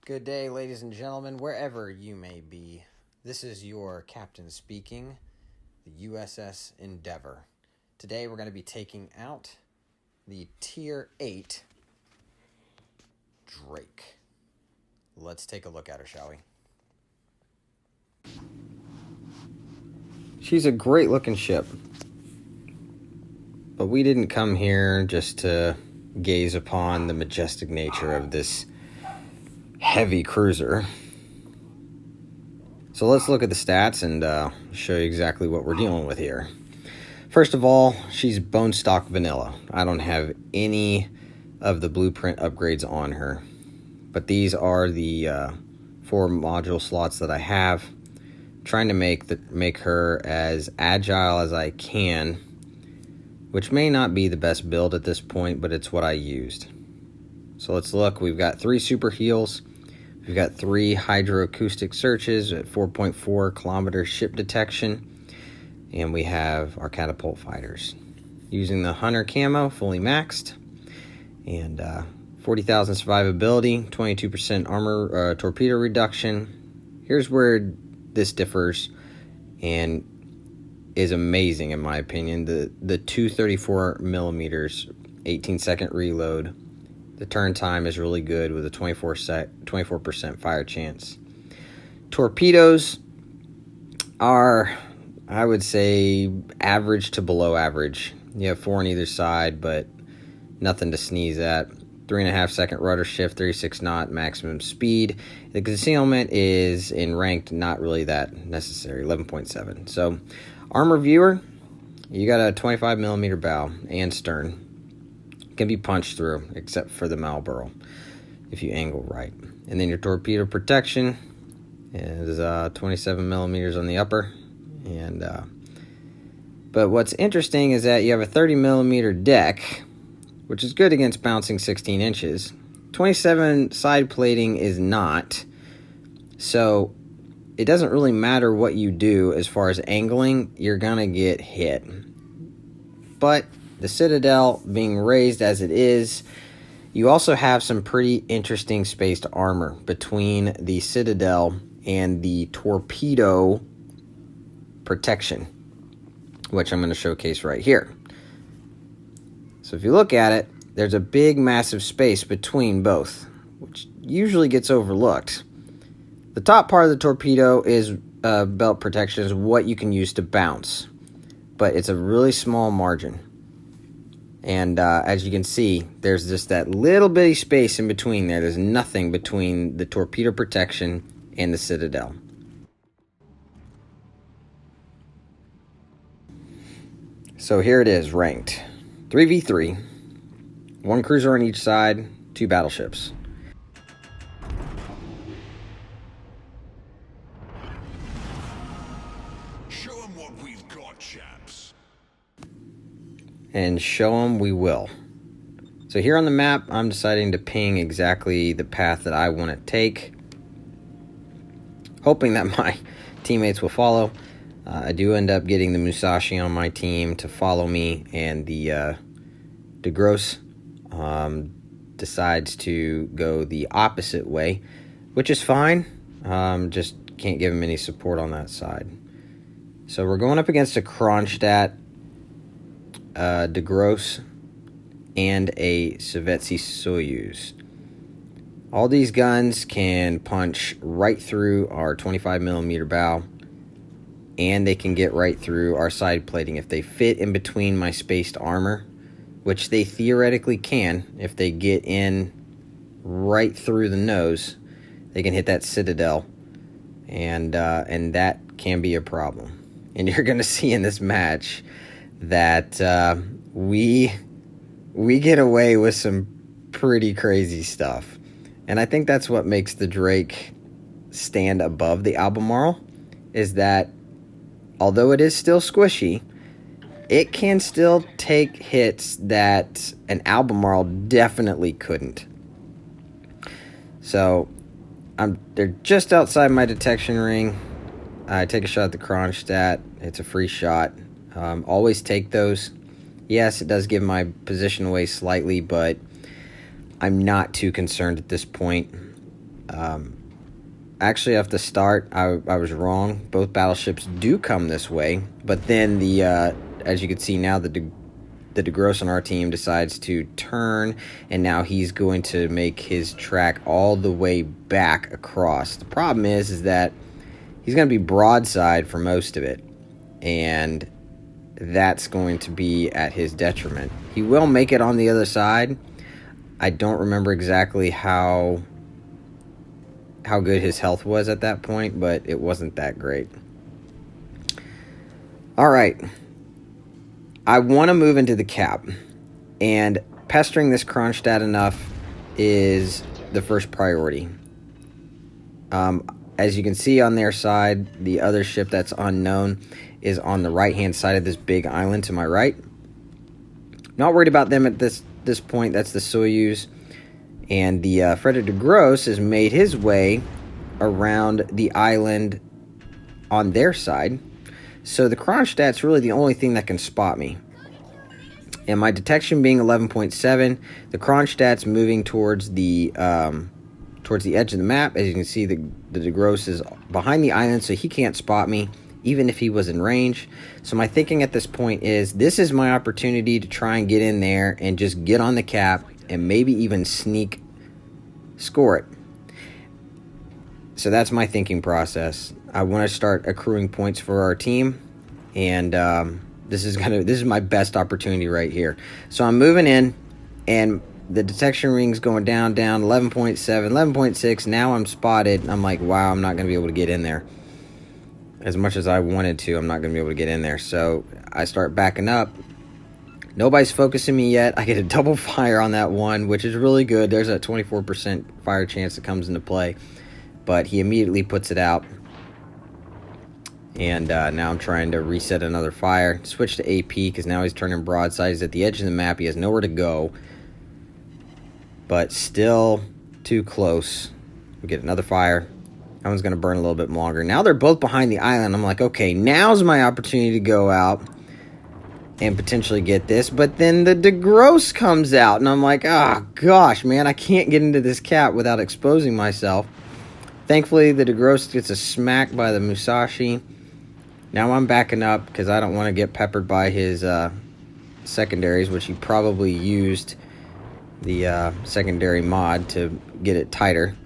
Good day, ladies and gentlemen, wherever you may be. This is your captain speaking, the USS Endeavor. Today we're going to be taking out the Tier 8 Drake. Let's take a look at her, shall we? She's a great looking ship, but we didn't come here just to gaze upon the majestic nature of this heavy cruiser. So let's look at the stats and show you exactly what we're dealing with here. First of all, she's bone stock vanilla. I don't have any of the blueprint upgrades on her, but these are the 4 module slots that I have. Trying to make her as agile as I can, which may not be the best build at this point, but it's what I used. So let's look. We've got 3 super heals. We've got 3 hydroacoustic searches at 4.4 kilometer ship detection. And we have our catapult fighters. Using the Hunter camo, fully maxed. And 40,000 survivability, 22% armor torpedo reduction. Here's where this differs and is amazing in my opinion. The 234 millimeters, 18-second reload. The turn time is really good with a 24% fire chance. Torpedoes are, I would say, average to below average. You have 4 on either side, but nothing to sneeze at. 3.5 second rudder shift, 36 knot maximum speed. The concealment is in ranked not really that necessary, 11.7. So, armor viewer, you got a 25 millimeter bow and stern. Can be punched through, except for the Marlboro, if you angle right. And then your torpedo protection is 27 millimeters on the upper. And but what's interesting is that you have a 30 millimeter deck, which is good against bouncing 16 inches. 27 side plating is not. So it doesn't really matter what you do as far as angling, you're gonna get hit. But the Citadel being raised as it is, you also have some pretty interesting spaced armor between the Citadel and the torpedo protection, which I'm going to showcase right here. So if you look at it, there's a big massive space between both, which usually gets overlooked. The top part of the torpedo is belt protection, is what you can use to bounce, but it's a really small margin. And as you can see, there's just that little bitty space in between there. There's nothing between the torpedo protection and the Citadel. So here it is, ranked 3v3, 1 cruiser on each side, 2 battleships. Show them what we've got, chaps. And show them we will. So here on the map, I'm deciding to ping exactly the path that I want to take, hoping that my teammates will follow. I do end up getting the Musashi on my team to follow me, and the de Grosse decides to go the opposite way, which is fine. Just can't give him any support on that side. So we're going up against a Kronstadt, de Grosse, and a Sovetsi Soyuz. All these guns can punch right through our 25 millimeter bow, and they can get right through our side plating if they fit in between my spaced armor, which they theoretically can. If they get in right through the nose, they can hit that Citadel, and that can be a problem. And you're going to see in this match that we get away with some pretty crazy stuff. And I think that's what makes the Drake stand above the Albemarle, is that although it is still squishy, it can still take hits that an Albemarle definitely couldn't. So they're just outside my detection ring. I take a shot at the Kronstadt. It's a free shot. Always take those. Yes, it does give my position away slightly, but I'm not too concerned at this point. Actually, off the start, I was wrong. Both battleships do come this way, but then as you can see now, the DeGrosse on our team decides to turn, and now he's going to make his track all the way back across. The problem is that he's going to be broadside for most of it, and that's going to be at his detriment. He will make it on the other side. I don't remember exactly how good his health was at that point, but it wasn't that great. All right. I want to move into the cap, and pestering this Kronstadt enough is the first priority. As you can see on their side, the other ship that's unknown is on the right-hand side of this big island to my right. Not worried about them at this point. That's the Soyuz. And the Frederick DeGrosse has made his way around the island on their side. So the Kronstadt's really the only thing that can spot me. And my detection being 11.7, the Kronstadt's moving towards the edge of the map. As you can see, the DeGrosse is behind the island, so he can't spot me, even if he was in range. So my thinking at this point is, this is my opportunity to try and get in there and just get on the cap and maybe even score it. So that's my thinking process. I want to start accruing points for our team, and this is my best opportunity right here. So I'm moving in, and the detection ring's going down, 11.7, 11.6. Now I'm spotted. I'm like, wow, I'm not going to be able to get in there. As much as I wanted to, I'm not going to be able to get in there. So I start backing up. Nobody's focusing me yet. I get a double fire on that one, which is really good. There's a 24% fire chance that comes into play. But he immediately puts it out. And now I'm trying to reset another fire. Switch to AP because now he's turning broadside. He's at the edge of the map. He has nowhere to go. But still too close. We get another fire. That one's going to burn a little bit longer. Now they're both behind the island. I'm like, okay, now's my opportunity to go out and potentially get this. But then the DeGrosse comes out, and I'm like, oh, gosh, man, I can't get into this cap without exposing myself. Thankfully, the DeGrosse gets a smack by the Musashi. Now I'm backing up because I don't want to get peppered by his secondaries, which he probably used the secondary mod to get it tighter.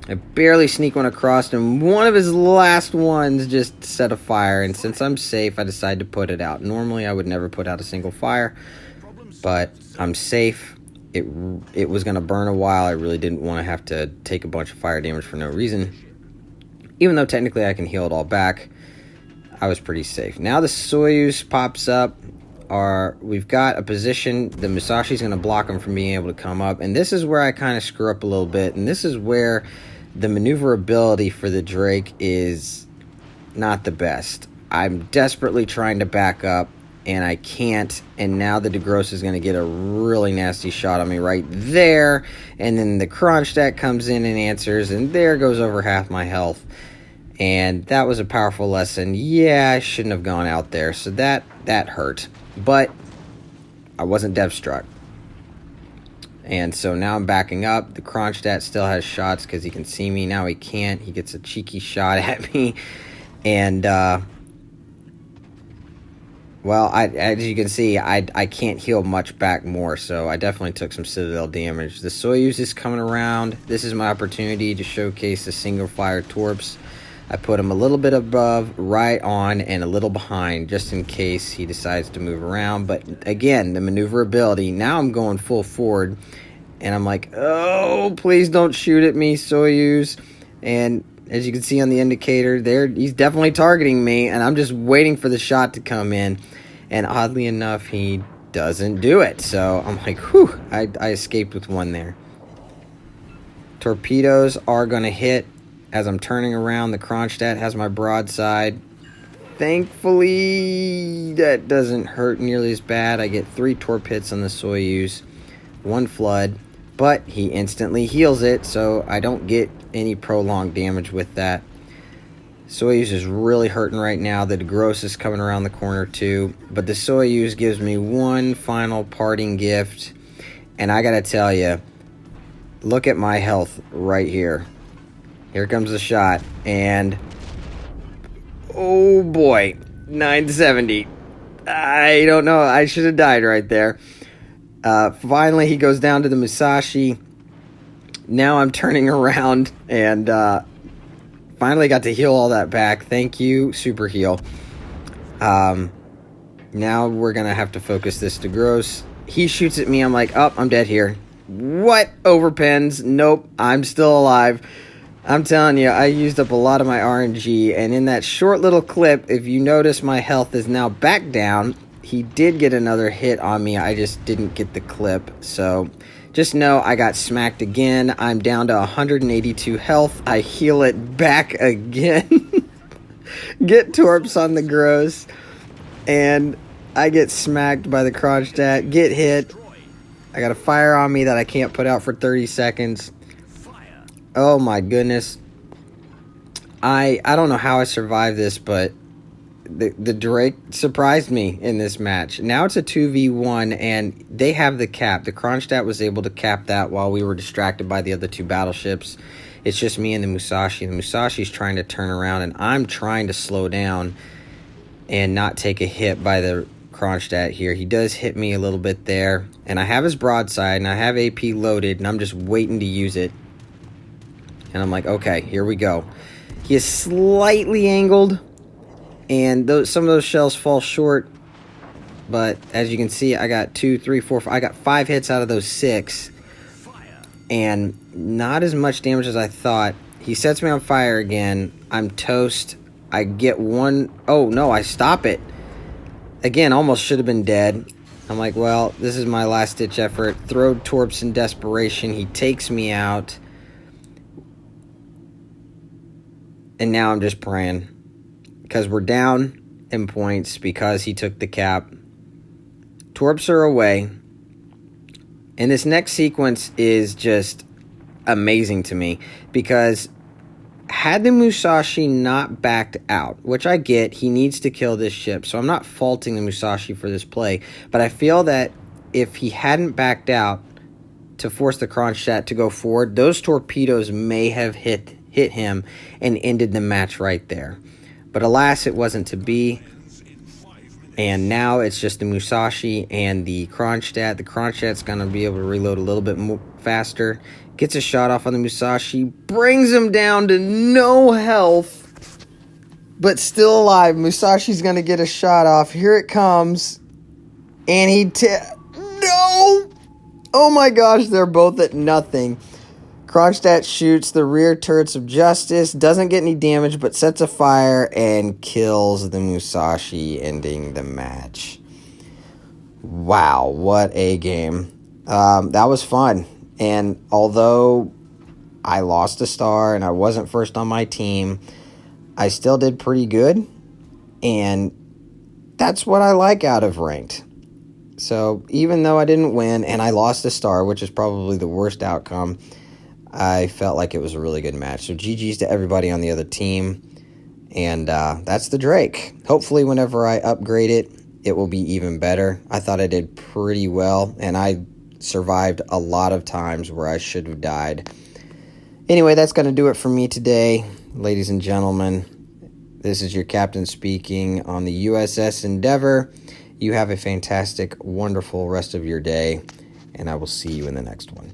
I barely sneak one across, and one of his last ones just set a fire, and since I'm safe, I decided to put it out. Normally, I would never put out a single fire, but I'm safe. It was going to burn a while. I really didn't want to have to take a bunch of fire damage for no reason. Even though technically I can heal it all back, I was pretty safe. Now the Soyuz pops up. We've got a position. The Musashi's going to block him from being able to come up, and this is where I kind of screw up a little bit, and this is where the maneuverability for the Drake is not the best. I'm desperately trying to back up, and I can't, and now the DeGrosse is going to get a really nasty shot on me right there, and then the Kronstadt comes in and answers, and there goes over half my health. And that was a powerful lesson. Yeah, I shouldn't have gone out there, so that hurt. But I wasn't dev struck. And so now I'm backing up. The Kronstadt still has shots because he can see me. Now he can't. He gets a cheeky shot at me. And, well, as you can see, I can't heal much back more. So I definitely took some Citadel damage. The Soyuz is coming around. This is my opportunity to showcase the single-fire torps. I put him a little bit above, right on, and a little behind, just in case he decides to move around. But again, the maneuverability. Now I'm going full forward, and I'm like, oh, please don't shoot at me, Soyuz. And as you can see on the indicator there, he's definitely targeting me, and I'm just waiting for the shot to come in. And oddly enough, he doesn't do it. So I'm like, whew, I escaped with one there. Torpedoes are going to hit. As I'm turning around, the Kronstadt has my broadside. Thankfully, that doesn't hurt nearly as bad. I get 3 torp hits on the Soyuz, 1 flood, but he instantly heals it, so I don't get any prolonged damage with that. Soyuz is really hurting right now. The DeGrosse is coming around the corner too, but the Soyuz gives me one final parting gift, and I gotta tell you, look at my health right here. Here comes the shot, and oh boy, 970. I don't know. I should have died right there. Finally, he goes down to the Musashi. Now I'm turning around and finally got to heal all that back. Thank you, super heal. Now we're going to have to focus this to Gross. He shoots at me. I'm like, oh, I'm dead here. What? Overpens? Nope, I'm still alive. I'm telling you, I used up a lot of my RNG, and in that short little clip, if you notice, my health is now back down. He did get another hit on me. I just didn't get the clip. So just know I got smacked again. I'm down to 182 health. I heal it back again. Get Torps on the Gross. And I get smacked by the Kronstadt. Get hit. I got a fire on me that I can't put out for 30 seconds. Oh my goodness. I don't know how I survived this, but the Drake surprised me in this match. Now it's a 2v1, and they have the cap. The Kronstadt was able to cap that while we were distracted by the other two battleships. It's just me and the Musashi. The Musashi's trying to turn around, and I'm trying to slow down and not take a hit by the Kronstadt here. He does hit me a little bit there, and I have his broadside, and I have AP loaded, and I'm just waiting to use it. And I'm like, okay, here we go. He is slightly angled, and some of those shells fall short. But as you can see, I got 2, 3, 4, 5. I got 5 hits out of those 6. And not as much damage as I thought. He sets me on fire again. I'm toast. I get one. Oh, no, I stop it. Again, almost should have been dead. I'm like, well, this is my last-ditch effort. Throw Torps in desperation. He takes me out. And now I'm just praying. Because we're down in points because he took the cap. Torps are away. And this next sequence is just amazing to me. Because had the Musashi not backed out, which I get, he needs to kill this ship. So I'm not faulting the Musashi for this play. But I feel that if he hadn't backed out to force the Kronstadt to go forward, those torpedoes may have hit him and ended the match right there. But alas, it wasn't to be. And now it's just the Musashi and the Kronstadt. The Kronstadt's going to be able to reload a little bit more faster. Gets a shot off on the Musashi. Brings him down to no health. But still alive. Musashi's going to get a shot off. Here it comes. And he... No! Oh my gosh, they're both at nothing. Kronstadt shoots the rear turrets of Justice, doesn't get any damage, but sets a fire and kills the Musashi, ending the match. Wow, what a game. That was fun. And although I lost a star and I wasn't first on my team, I still did pretty good. And that's what I like out of ranked. So even though I didn't win and I lost a star, which is probably the worst outcome, I felt like it was a really good match. So GG's to everybody on the other team. And that's the Drake. Hopefully whenever I upgrade it, it will be even better. I thought I did pretty well. And I survived a lot of times where I should have died. Anyway, that's going to do it for me today. Ladies and gentlemen, this is your captain speaking on the USS Endeavor. You have a fantastic, wonderful rest of your day. And I will see you in the next one.